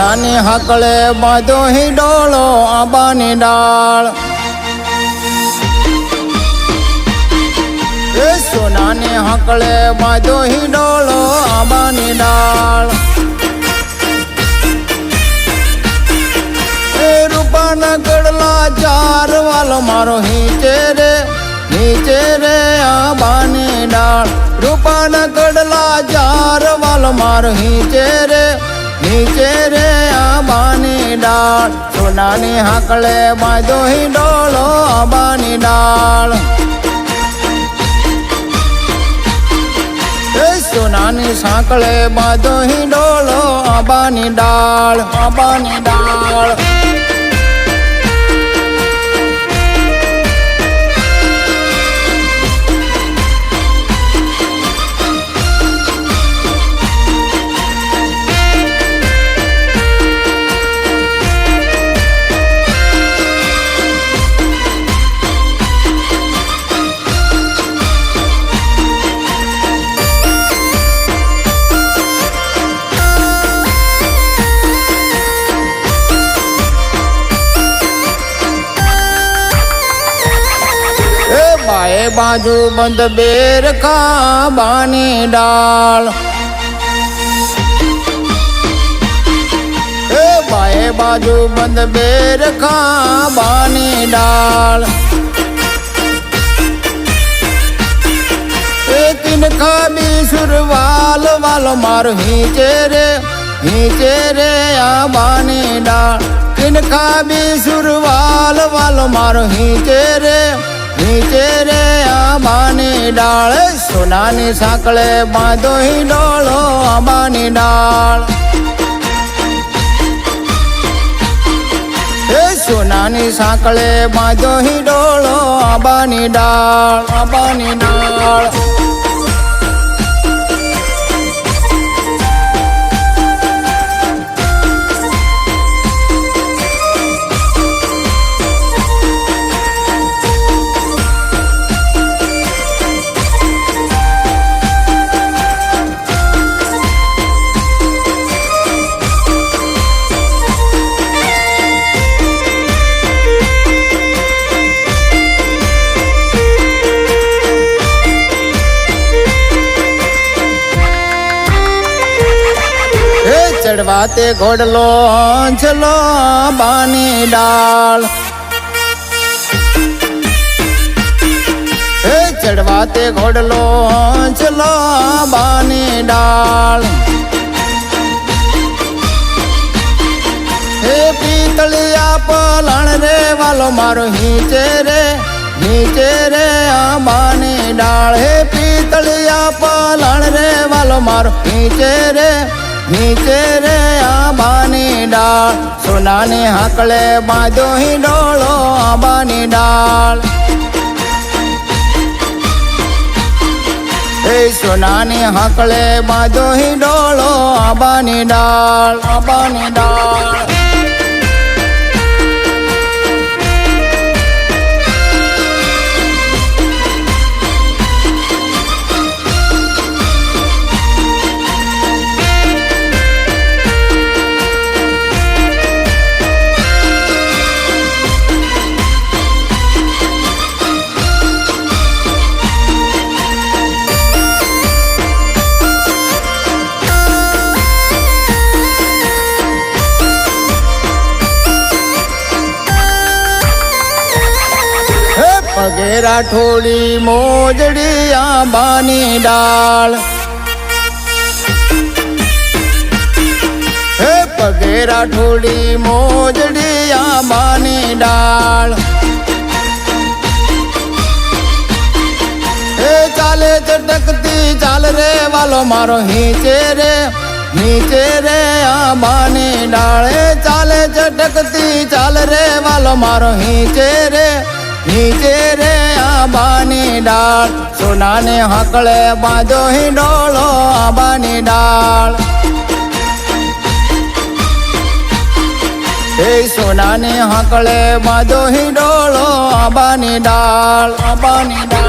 સોનાની હાકળે બાંધો હિંડોળો આંબાની ડાળ એ સોનાની હાકળે બાંધો હિંડોળો આંબાની ડાળ એ રૂપાના ગડલા ચાર વાલો મારો નીચે રે આંબાની ડાળ રૂપાના ગડલા ચાર વાલો મારો નીચે રે આંબાની ડાળ સોનાની હાકળે બાંધો હિંડોળો આંબાની ડાળ એ સોનાની સાંકળે બાંધો હિંડોળો આંબાની ડાળ આંબાની ડાળ બાએ બાજુ બંધ બેર આંબાની ડાળ એ બાએ બાજુ બંધ બેર આંબાની ડાળ એ તિનખા બીસુરવાલ વાલો મારો નીચે રે આંબાની ડાળ તિનખા બીસુરવાલ વાલો મારો નીચે રે આંબાની ડાળ સોનાની સાંકળે બાંધો હિંડોળો આંબાની ડાળ એ સોનાની સાંકળે બાંધો હિંડોળો આંબાની ડાળ આંબાની ડાળ ચડવાતે ઘોડલો હંસલો આંબાની ડાળ હે ચડવાતે ઘોડલો હંસલો આંબાની ડાળ હે પીતળિયા પલાણ રે વાલો મારો નીચે રે આંબાની ડાળ હે પીતળિયા પલાણ રે વાલો મારો નીચે રે આંબાની ડાળ સોનાની હાકળે બાંધો હિંડોળો આંબાની ડાળ એ સોનાની હાકળે બાંધો હિંડોળો આંબાની ડાળ આંબાની ડાળ પગેરા ઠોળી મોજડી આંબાની ડાળ હે પગેરા ઠોળી મોજડી આંબાની ડાળ હે ચાલે ચટકતી ચાલ રે વાલો મારો નીચે રે આંબાની ડાળ હે ચાલે ચટકતી ચાલ રે વાલો મારો નીચે રે આંબાની ડાળ સોનાને હાકળે બાંધો હિંડોળો આંબાની ડાળ હે સોનાની હાકળે બાંધો હિંડોળો આંબાની ડાળ આંબાની ડાળ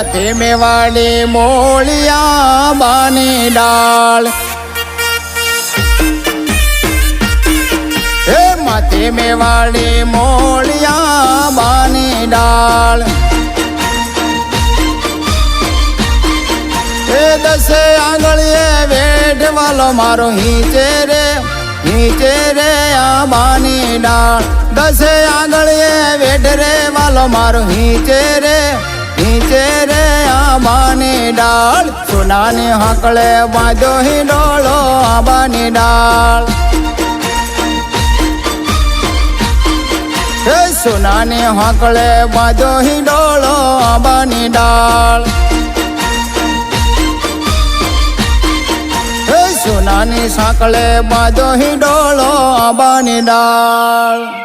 માથે મેવાડી મોળિયા બાની ડાળ હે માથે મેવાડી મોળિયા બાની ડાળ હે દસે આંગળીએ વેઠ વાલો મારો હિંચે રે આંબાની ડાળ દસે આંગળીએ વેઠ રે વાલો મારો હિંચે રે આંબાની ડાળ સોનાની હાકળે બાંધો હિંડોળો આંબાની ડાળ હે સોનાની હાકળે બાંધો હિંડોળો આંબાની ડાળ સોનાની સાંકળે બાંધો હિંડોળો આંબાની ડાળ